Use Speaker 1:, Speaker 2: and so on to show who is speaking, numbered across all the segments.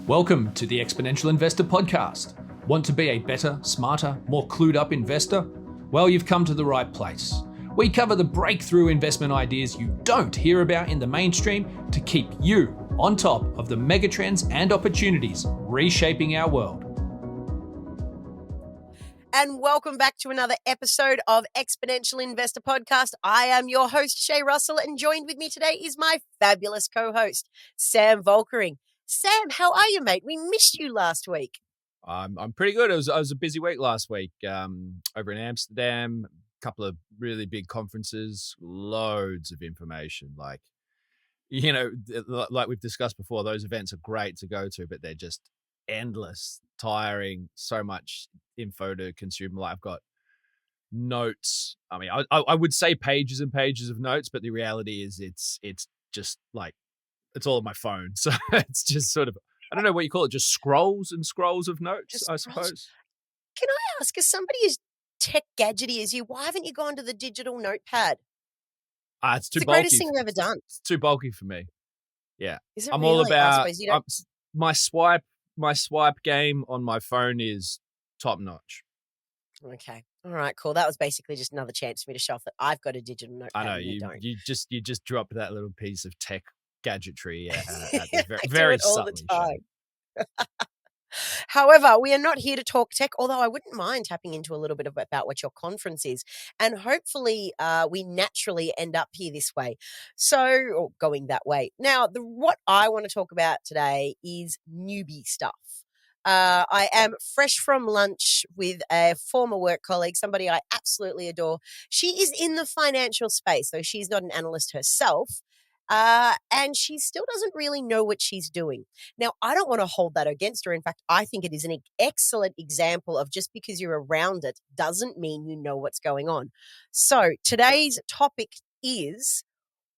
Speaker 1: Welcome to the Exponential Investor podcast. Want to be a better, smarter, more clued up investor? Well, you've come to the right place. We cover the breakthrough investment ideas you don't hear about in the mainstream to keep you on top of the megatrends and opportunities reshaping our world.
Speaker 2: And welcome back to another episode of Exponential Investor Podcast. I am your host, Shae Russell, and joined with me today is my fabulous co-host, Sam Volkering. Sam, how are you, mate? We missed you last week.
Speaker 3: I'm pretty good. It was a busy week last week over in Amsterdam. A couple of really big conferences, loads of information. Like we've discussed before, those events are great to go to, but they're just endless, tiring, so much info to consume. Like I've got notes. I mean, I would say pages and pages of notes, but the reality is it's just like, it's all on my phone. So it's just sort of, I don't know what you call it, just scrolls and scrolls of notes, I suppose.
Speaker 2: Can I ask, as somebody as tech gadgety as you, why haven't you gone to the digital notepad?
Speaker 3: It's too
Speaker 2: It's the
Speaker 3: bulky.
Speaker 2: greatest thing you've ever done.
Speaker 3: It's too bulky for me. Yeah.
Speaker 2: Is it
Speaker 3: I'm
Speaker 2: really?
Speaker 3: all about,
Speaker 2: I suppose you don't...
Speaker 3: my swipe game on my phone is top notch.
Speaker 2: Okay. All right, cool. That was basically just another chance for me to show off that I've got a digital notepad.
Speaker 3: I know,
Speaker 2: and you don't.
Speaker 3: you just dropped that little piece of tech gadgetry at the
Speaker 2: I
Speaker 3: very
Speaker 2: do it all
Speaker 3: subtly.
Speaker 2: the time. However, we are not here to talk tech, although I wouldn't mind tapping into a little bit about what your conference is. And hopefully we naturally end up here this way. Or going that way. Now, what I want to talk about today is newbie stuff. I am fresh from lunch with a former work colleague, somebody I absolutely adore. She is in the financial space, though she's not an analyst herself. And she still doesn't really know what she's doing. Now, I don't want to hold that against her. In fact, I think it is an excellent example of just because you're around it doesn't mean you know what's going on. So today's topic is,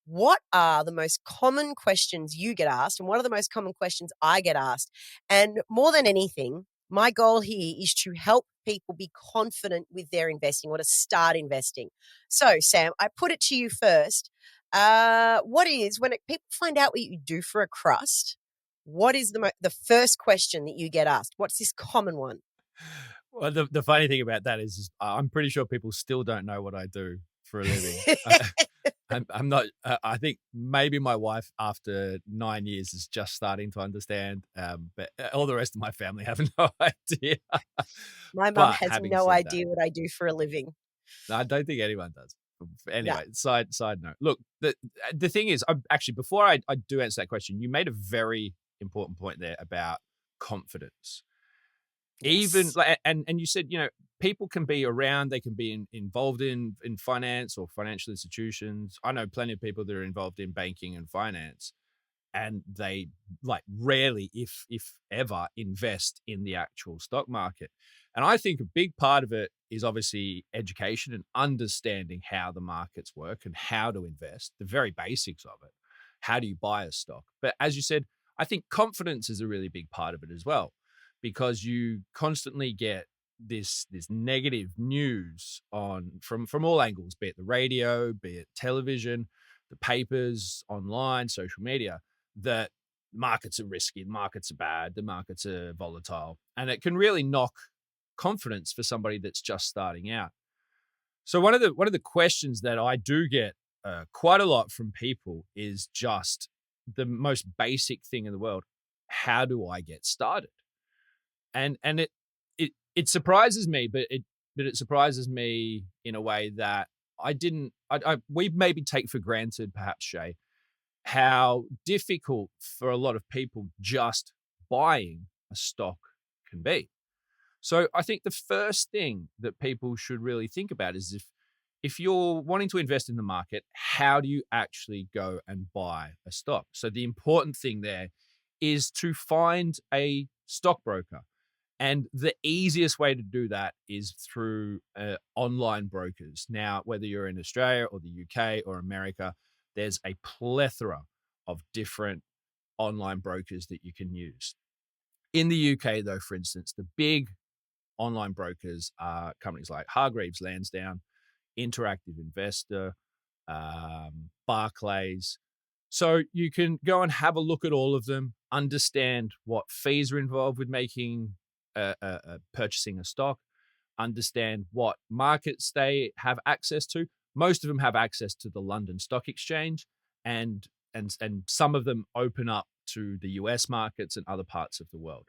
Speaker 2: what are the most common questions you get asked? And what are the most common questions I get asked? And more than anything, my goal here is to help people be confident with their investing or to start investing. So, Sam, I put it to you first. When people find out what you do for a crust, what is the first question that you get asked? What's this common one?
Speaker 3: Well, the funny thing about that is I'm pretty sure people still don't know what I do for a living. I'm not. I think maybe my wife, after 9 years, is just starting to understand. But all the rest of my family have no idea.
Speaker 2: My mum has no idea what I do for a living.
Speaker 3: No, I don't think anyone does. Anyway, side note. Look, the thing is, actually, before I do answer that question, you made a very important point there about confidence.
Speaker 2: Yes.
Speaker 3: Even and you said, people can be around, they can be involved in finance or financial institutions. I know plenty of people that are involved in banking and finance, and they rarely, if ever, invest in the actual stock market. And I think a big part of it is obviously education and understanding how the markets work and how to invest, the very basics of it. How do you buy a stock? But as you said, I think confidence is a really big part of it as well, because you constantly get this negative news from all angles, be it the radio, be it television, the papers, online, social media, that markets are risky, markets are bad, the markets are volatile, and it can really knock confidence for somebody that's just starting out. So one of the questions that I do get quite a lot from people is just the most basic thing in the world: how do I get started? And it surprises me, but it surprises me in a way that we maybe take for granted, perhaps, Shae, how difficult for a lot of people just buying a stock can be. So I think the first thing that people should really think about is if you're wanting to invest in the market, how do you actually go and buy a stock? So the important thing there is to find a stockbroker. And the easiest way to do that is through online brokers. Now, whether you're in Australia or the UK or America, there's a plethora of different online brokers that you can use. In the UK, though, for instance, the big online brokers are companies like Hargreaves Lansdown, Interactive Investor, Barclays. So you can go and have a look at all of them, understand what fees are involved with making purchasing a stock, understand what markets they have access to. Most of them have access to the London Stock Exchange, and some of them open up to the US markets and other parts of the world.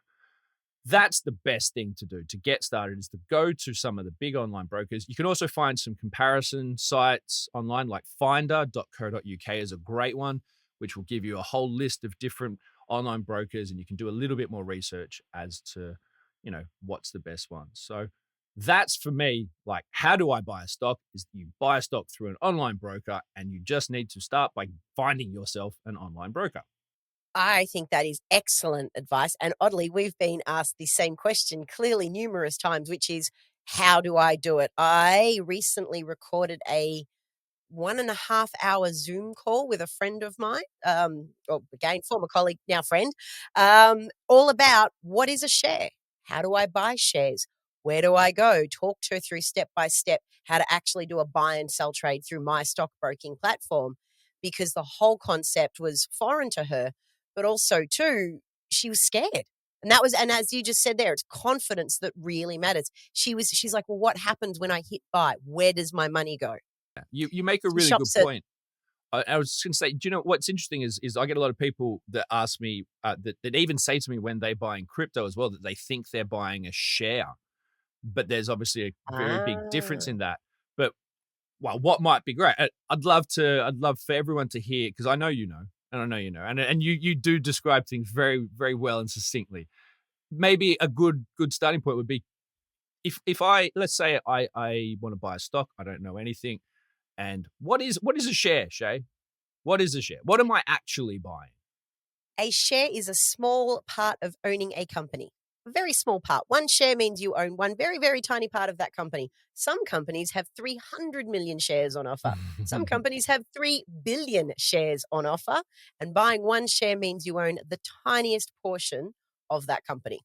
Speaker 3: That's the best thing to do to get started, is to go to some of the big online brokers. You can also find some comparison sites online, like finder.co.uk is a great one, which will give you a whole list of different online brokers, and you can do a little bit more research as to, what's the best one. So that's, for me, like, how do I buy a stock? Is you buy a stock through an online broker, and you just need to start by finding yourself an online broker.
Speaker 2: I think that is excellent advice. And oddly, we've been asked the same question clearly numerous times, which is, how do I do it? I recently recorded a 1.5 hour Zoom call with a friend of mine, or again, former colleague, now friend, all about what is a share? How do I buy shares? Where do I go? Talked her through step by step how to actually do a buy and sell trade through my stockbroking platform, because the whole concept was foreign to her, but also too, she was scared. And as you just said there, it's confidence that really matters. She's like, well, what happens when I hit buy? Where does my money go?
Speaker 3: You make a
Speaker 2: She
Speaker 3: really good
Speaker 2: shops at
Speaker 3: point. I was just going to say, do you know what's interesting is I get a lot of people that ask me, that even say to me when they buy in crypto as well, that they think they're buying a share, but there's obviously a very big difference
Speaker 2: Ah.
Speaker 3: in that. But well, what might be great? I'd love for everyone to hear, because I know you know, and I know you know, and you do describe things very, very well and succinctly. Maybe a good starting point would be, if let's say I want to buy a stock, I don't know anything, and what is a share, Shae? What is a share? What am I actually buying?
Speaker 2: A share is a small part of owning a company. A very small part. One share means you own one very, very tiny part of that company. Some companies have 300 million shares on offer. Some companies have 3 billion shares on offer. And buying one share means you own the tiniest portion of that company.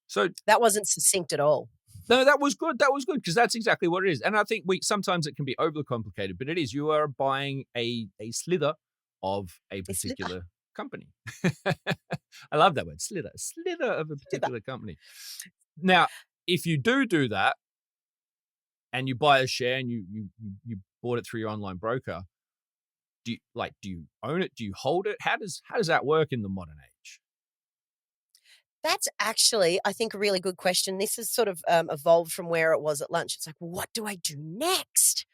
Speaker 3: So
Speaker 2: That wasn't succinct at all.
Speaker 3: no, that was good. That was good, because that's exactly what it is. And I think sometimes it can be overcomplicated, but it is. You are buying a slither of a
Speaker 2: It's slither.
Speaker 3: particular company. I love that word, slither. A slither of a
Speaker 2: Slither.
Speaker 3: particular company. Now, if you do that, and you buy a share, and you bought it through your online broker, do you own it? Do you hold it? How does that work in the modern age?
Speaker 2: That's actually, I think, a really good question. This has sort of evolved from where it was at lunch. It's like, well, what do I do next?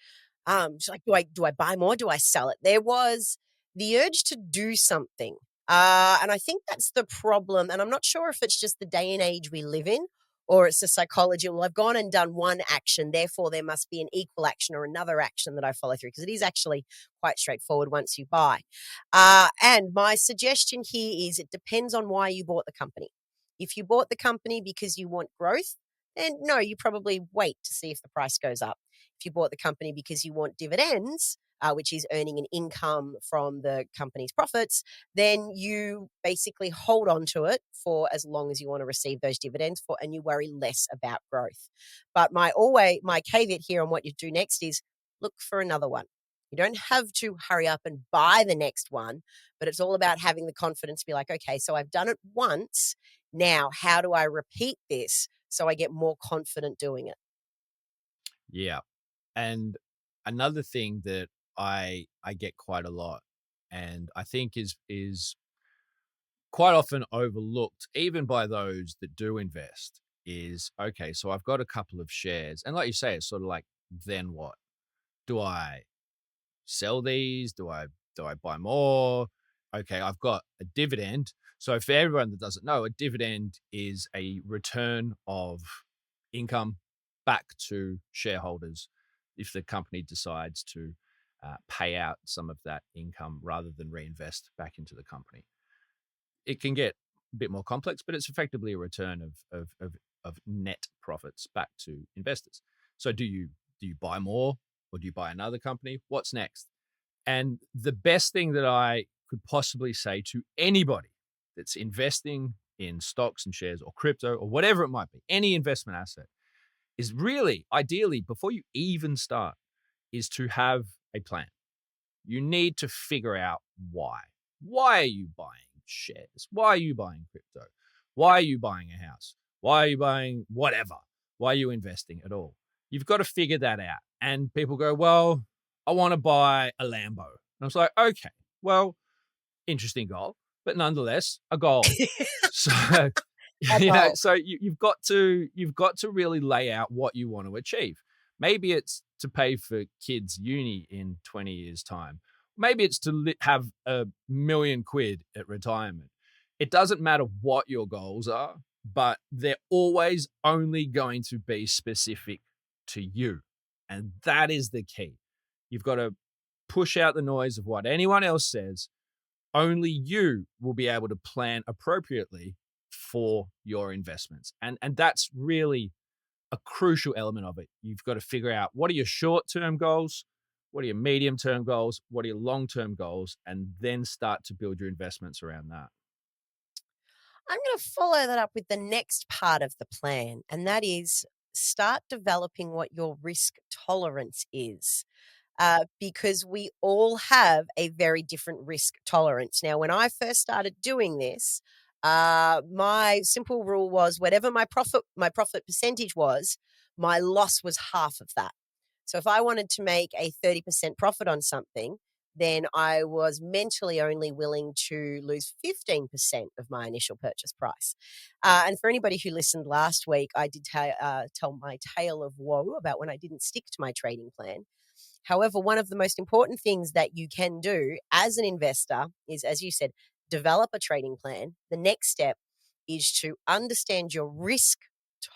Speaker 2: It's like, do I buy more? Do I sell it? There was the urge to do something. And I think that's the problem. And I'm not sure if it's just the day and age we live in, or it's the psychology. Well, I've gone and done one action, therefore there must be an equal action or another action that I follow through, because it is actually quite straightforward once you buy. And my suggestion here is, it depends on why you bought the company. If you bought the company because you want growth, then no, you probably wait to see if the price goes up. If you bought the company because you want dividends, which is earning an income from the company's profits, then you basically hold on to it for as long as you want to receive those dividends for, and you worry less about growth. But my caveat here on what you do next is, look for another one. You don't have to hurry up and buy the next one, but it's all about having the confidence to be like, okay, so I've done it once. Now, how do I repeat this so I get more confident doing it?
Speaker 3: Yeah. And another thing that I get quite a lot, and I think is quite often overlooked even by those that do invest, is, okay, so I've got a couple of shares, and like you say, it's sort of like, then what? Do I sell these? Do I buy more? Okay, I've got a dividend. So for everyone that doesn't know, a dividend is a return of income back to shareholders if the company decides to pay out some of that income rather than reinvest back into the company. It can get a bit more complex, but it's effectively a return of net profits back to investors. So do you buy more, or do you buy another company? What's next? And the best thing that I could possibly say to anybody that's investing in stocks and shares or crypto or whatever it might be, any investment asset, is really, ideally, before you even start, is to have a plan. you need to figure out why. Why are you buying shares? Why are you buying crypto? Why are you buying a house? Why are you buying whatever? Why are you investing at all? You've got to figure that out. And people go, well, I want to buy a Lambo. And I was like, okay, well, interesting goal, but nonetheless, a goal. So,
Speaker 2: A goal.
Speaker 3: so you've got to really lay out what you want to achieve. Maybe it's to pay for kids' uni in 20 years' time. Maybe it's to have £1 million at retirement. It doesn't matter what your goals are, but they're always only going to be specific to you. And that is the key. You've got to push out the noise of what anyone else says. Only you will be able to plan appropriately for your investments. And that's really a crucial element of it. You've got to figure out, what are your short-term goals? What are your medium-term goals? What are your long-term goals? And then start to build your investments around that.
Speaker 2: I'm going to follow that up with the next part of the plan, and that is start developing what your risk tolerance is. Because we all have a very different risk tolerance. Now, when I first started doing this, my simple rule was whatever my profit percentage was, my loss was half of that. So if I wanted to make a 30% profit on something, then I was mentally only willing to lose 15% of my initial purchase price. And for anybody who listened last week, I did tell my tale of woe about when I didn't stick to my trading plan. However, one of the most important things that you can do as an investor is, as you said, develop a trading plan. The next step is to understand your risk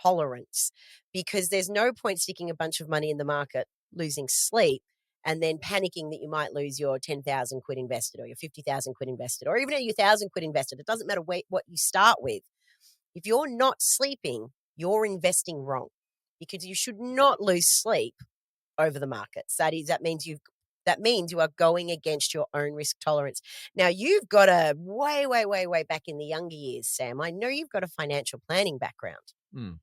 Speaker 2: tolerance, because there's no point sticking a bunch of money in the market, losing sleep, and then panicking that you might lose your 10,000 quid invested or your 50,000 quid invested or even your 1,000 quid invested. It doesn't matter what you start with. If you're not sleeping, you're investing wrong, because you should not lose sleep over the markets. That means you are going against your own risk tolerance. Now, you've got a way back in the younger years, Sam. I know you've got a financial planning background.
Speaker 3: Mm.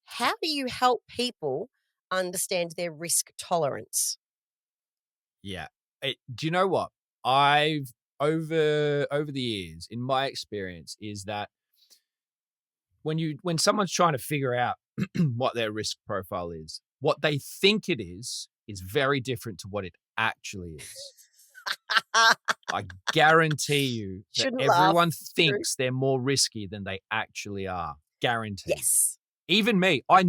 Speaker 2: How do you help people understand their risk tolerance?
Speaker 3: Yeah. Do you know what? I've over the years, in my experience, is that when someone's trying to figure out what their risk profile is, what they think it is very different to what it actually is. I guarantee you that
Speaker 2: Shouldn't
Speaker 3: everyone
Speaker 2: laugh. It's
Speaker 3: thinks they're more risky than they actually are. Guaranteed.
Speaker 2: Yes.
Speaker 3: Even me, I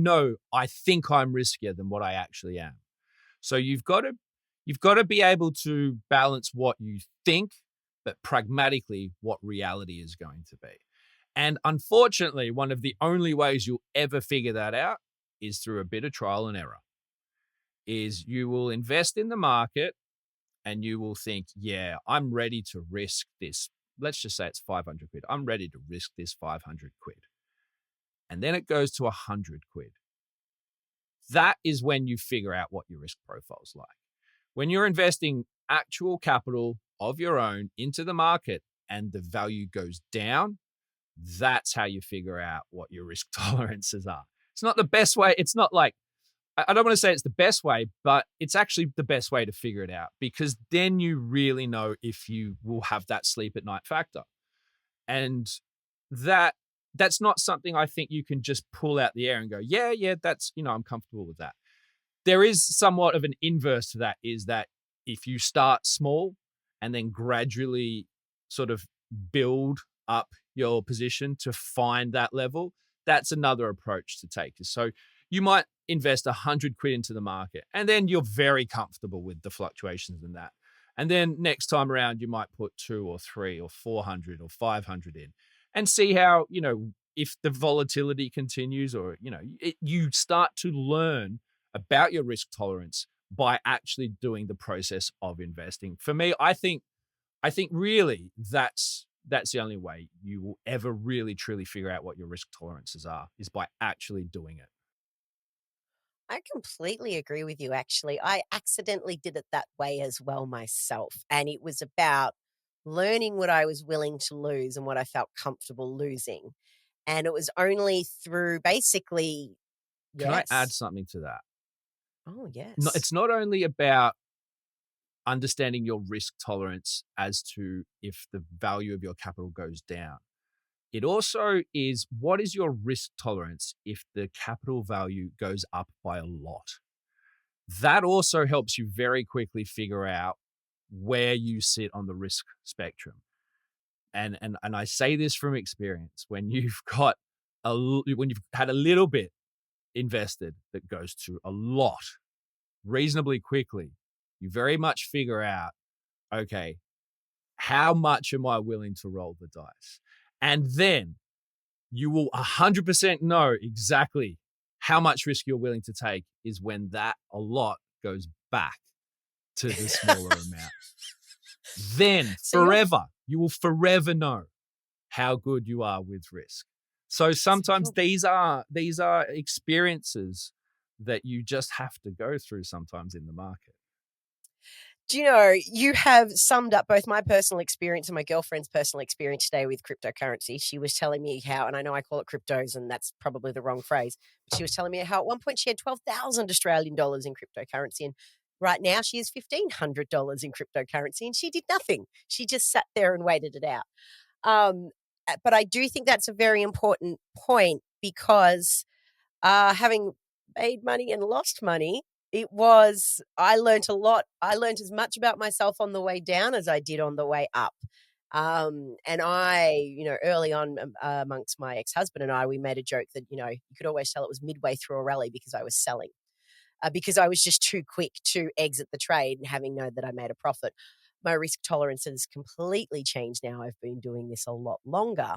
Speaker 3: think I'm riskier than what I actually am. So you've got to be able to balance what you think, but pragmatically what reality is going to be. And unfortunately, one of the only ways you'll ever figure that out is through a bit of trial and error. Is you will invest in the market and you will think, yeah, I'm ready to risk this. Let's just say it's 500 quid. I'm ready to risk this 500 quid. And then it goes to 100 quid. That is when you figure out what your risk profile is like. When you're investing actual capital of your own into the market and the value goes down, that's how you figure out what your risk tolerances are. It's not the best way. It's not like, I don't want to say it's the best way, but it's actually the best way to figure it out, because then you really know if you will have that sleep at night factor. And that's not something I think you can just pull out the air and go, yeah, that's, I'm comfortable with that. There is somewhat of an inverse to that, is that if you start small and then gradually sort of build up your position to find that level, that's another approach to take. So you might invest 100 quid into the market and then you're very comfortable with the fluctuations in that. And then next time around, you might put 2 or 3 or 400 or 500 in and see how, if the volatility continues, or, you start to learn about your risk tolerance by actually doing the process of investing. For me, I think really that's the only way you will ever really truly figure out what your risk tolerances are, is by actually doing it.
Speaker 2: I completely agree with you, actually. I accidentally did it that way as well myself. And it was about learning what I was willing to lose and what I felt comfortable losing. And it was only through basically,
Speaker 3: Can I add
Speaker 2: yes.
Speaker 3: something to that?
Speaker 2: Oh,
Speaker 3: No,
Speaker 2: yes.
Speaker 3: it's not only about understanding your risk tolerance as to if the value of your capital goes down. It also is, what is your risk tolerance if the capital value goes up by a lot? That also helps you very quickly figure out where you sit on the risk spectrum. And I say this from experience. When you've had a little bit invested that goes to a lot reasonably quickly, you very much figure out, okay, how much am I willing to roll the dice? And then you will 100% know exactly how much risk you're willing to take is when that a lot goes back to the smaller amount. Then
Speaker 2: So
Speaker 3: you will forever know how good you are with risk. So sometimes these are experiences that you just have to go through sometimes in the market.
Speaker 2: do you know, you have summed up both my personal experience and my girlfriend's personal experience today with cryptocurrency. She was telling me how, and I know I call it cryptos, and that's probably the wrong phrase, but she was telling me how at one point she had 12,000 Australian dollars in cryptocurrency, and right now she has $1,500 in cryptocurrency, and she did nothing. She just sat there and waited it out. Um, but I do think that's a very important point because having made money and lost money, I learned a lot. I learned as much about myself on the way down as I did on the way up. And early on amongst my ex-husband and I, we made a joke that, you could always tell it was midway through a rally because I was selling, because I was just too quick to exit the trade and having known that I made a profit. My risk tolerance has completely changed now. I've been doing this a lot longer,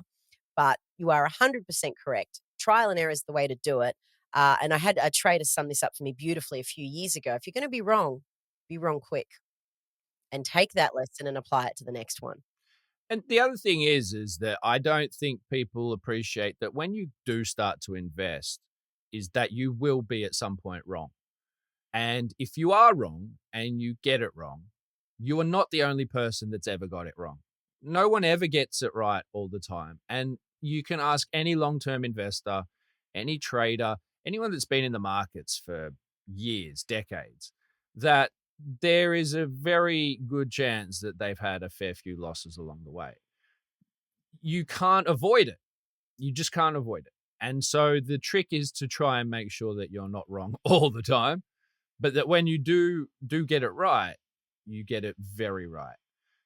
Speaker 2: but you are 100% correct. Trial and error is the way to do it. And I had a trader sum this up for me beautifully a few years ago. If you're going to be wrong quick and take that lesson and apply it to the next one.
Speaker 3: And the other thing is that I don't think people appreciate that when you do start to invest, is that you will be at some point wrong. And if you are wrong and you get it wrong, you are not the only person that's ever got it wrong. No one ever gets it right all the time. And you can ask any long-term investor, any trader, anyone that's been in the markets for years, decades, that there is a very good chance that they've had a fair few losses along the way. You can't avoid it. You just can't avoid it. And so the trick is to try and make sure that you're not wrong all the time, but that when you do get it right, you get it very right.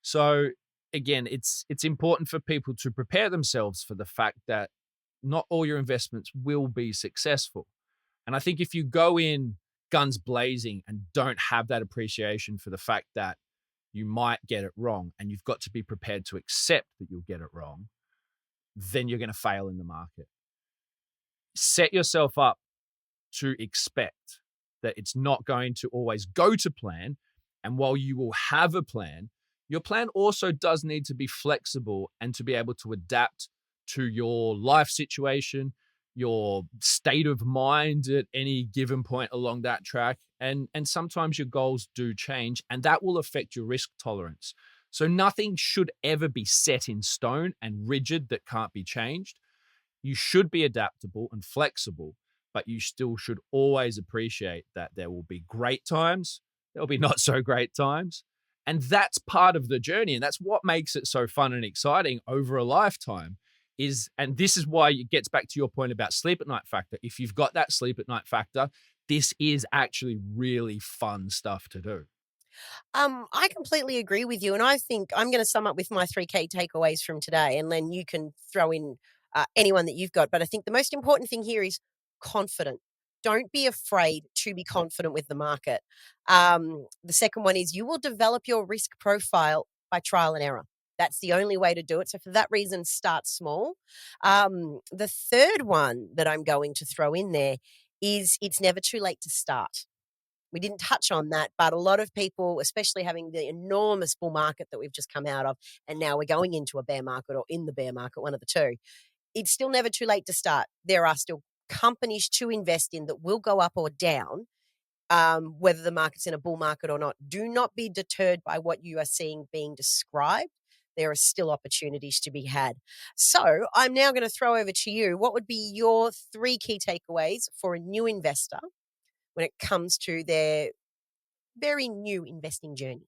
Speaker 3: So again, it's important for people to prepare themselves for the fact that not all your investments will be successful. And I think if you go in guns blazing and don't have that appreciation for the fact that you might get it wrong, and you've got to be prepared to accept that you'll get it wrong, then you're going to fail in the market. Set yourself up to expect that it's not going to always go to plan. And while you will have a plan, your plan also does need to be flexible and to be able to adapt to your life situation, your state of mind at any given point along that track. And sometimes your goals do change, and that will affect your risk tolerance. So nothing should ever be set in stone and rigid that can't be changed. You should be adaptable and flexible, but you still should always appreciate that there will be great times, there'll be not so great times. And that's part of the journey. And that's what makes it so fun and exciting over a lifetime and this is why it gets back to your point about sleep at night factor. If you've got that sleep at night factor, this is actually really fun stuff to do.
Speaker 2: I completely agree with you. And I think I'm going to sum up with my 3 key takeaways from today, and then you can throw in anyone that you've got. But I think the most important thing here is confident. Don't be afraid to be confident with the market. The second one is you will develop your risk profile by trial and error. That's the only way to do it. So for that reason, start small. The third one that I'm going to throw in there is it's never too late to start. We didn't touch on that, but a lot of people, especially having the enormous bull market that we've just come out of, and now we're going into a bear market or in the bear market, one of the two, it's still never too late to start. There are still companies to invest in that will go up or down, whether the market's in a bull market or not. Do not be deterred by what you are seeing being described. There are still opportunities to be had. So I'm now going to throw over to you. What would be your 3 key takeaways for a new investor when it comes to their very new investing journey?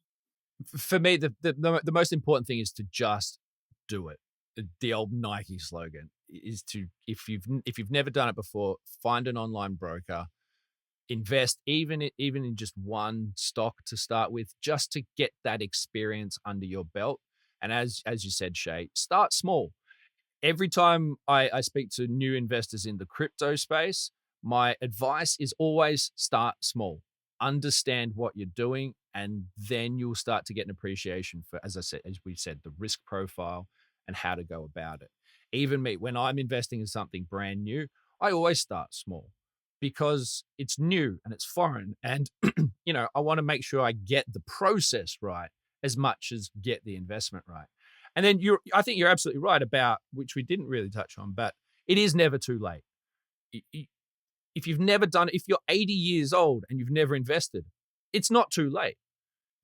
Speaker 3: For me, the most important thing is to just do it. The old Nike slogan is to, if you've never done it before, find an online broker, invest even in just one stock to start with, just to get that experience under your belt. And as you said, Shae, start small. Every time I speak to new investors in the crypto space, my advice is always start small. Understand what you're doing, and then you'll start to get an appreciation for, as we said, the risk profile and how to go about it. Even me, when I'm investing in something brand new, I always start small because it's new and it's foreign. And, I want to make sure I get the process right as much as get the investment right. And then I think you're absolutely right about, which we didn't really touch on, but it is never too late. If you've never done it, if you're 80 years old and you've never invested, it's not too late.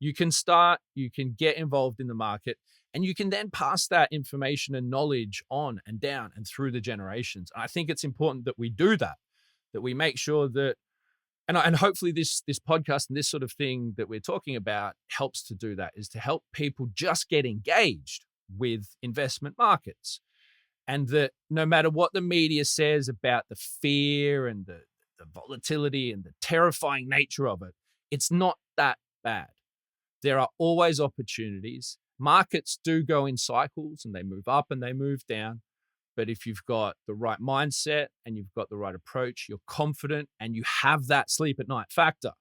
Speaker 3: You can start, you can get involved in the market, and you can then pass that information and knowledge on and down and through the generations. And I think it's important that we do that we make sure that, and hopefully this podcast and this sort of thing that we're talking about helps to do that, is to help people just get engaged with investment markets. And that no matter what the media says about the fear and the volatility and the terrifying nature of it, it's not that bad. There are always opportunities. Markets do go in cycles and they move up and they move down. But if you've got the right mindset and you've got the right approach, you're confident and you have that sleep at night factor,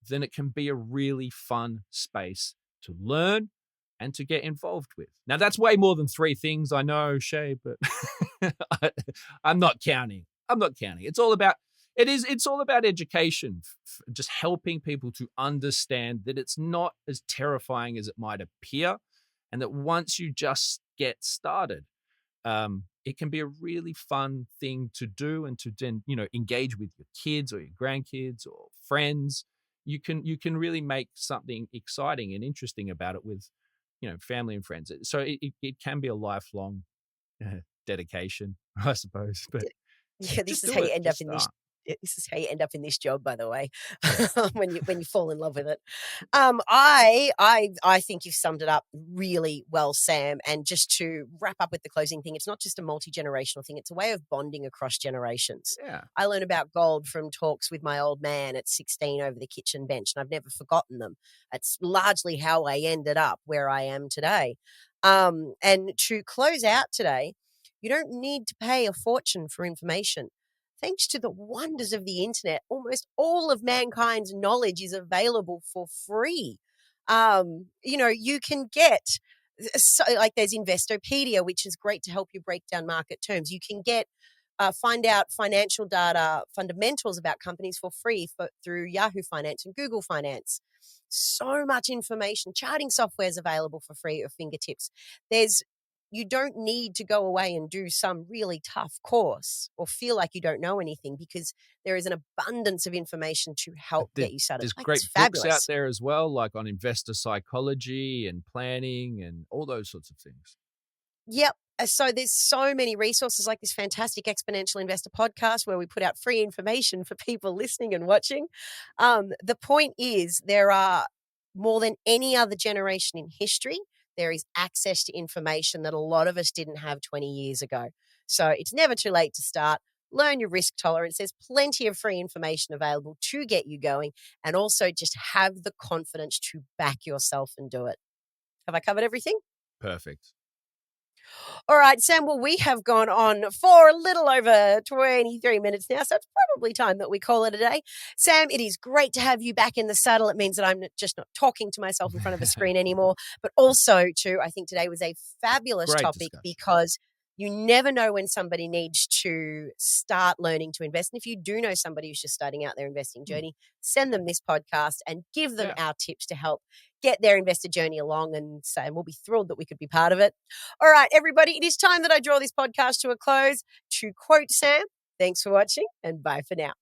Speaker 3: then it can be a really fun space to learn and to get involved with. Now, that's way more than 3 things, I know, Shae, but I'm not counting. It's all about education, just helping people to understand that it's not as terrifying as it might appear, and that once you just get started, it can be a really fun thing to do, and to then, engage with your kids or your grandkids or friends. You can really make something exciting and interesting about it with, family and friends. So it can be a lifelong dedication, I suppose. But
Speaker 2: yeah, this is how you end up in this. This is how you end up in this job, by the way, when you fall in love with it. I think you've summed it up really well, Sam. And just to wrap up with the closing thing, it's not just a multi-generational thing; it's a way of bonding across generations.
Speaker 3: Yeah.
Speaker 2: I learned about gold from talks with my old man at 16 over the kitchen bench, and I've never forgotten them. It's largely how I ended up where I am today. And to close out today, you don't need to pay a fortune for information. Thanks to the wonders of the internet, almost all of mankind's knowledge is available for free. You can get, like there's Investopedia, which is great to help you break down market terms. You can find out financial data, fundamentals about companies for free through Yahoo Finance and Google Finance. So much information. Charting software is available for free at your fingertips. You don't need to go away and do some really tough course or feel like you don't know anything, because there is an abundance of information to help get you started.
Speaker 3: There's great books out there as well, like on investor psychology and planning and all those sorts of things.
Speaker 2: Yep. So there's so many resources, like this fantastic Exponential Investor podcast where we put out free information for people listening and watching. The point is, there are more than any other generation in history, there is access to information that a lot of us didn't have 20 years ago. So it's never too late to start. Learn your risk tolerance. There's plenty of free information available to get you going, and also just have the confidence to back yourself and do it. Have I covered everything?
Speaker 3: Perfect.
Speaker 2: All right, Sam, well, we have gone on for a little over 23 minutes now, so it's probably time that we call it a day. Sam, it is great to have you back in the saddle. It means that I'm just not talking to myself in front of a screen anymore, but also, too, I think today was a fabulous topic because you never know when somebody needs to start learning to invest. And if you do know somebody who's just starting out their investing journey, send them this podcast and give them our tips to help get their investor journey along, and we'll be thrilled that we could be part of it. All right, everybody, it is time that I draw this podcast to a close. To quote Sam, thanks for watching and bye for now.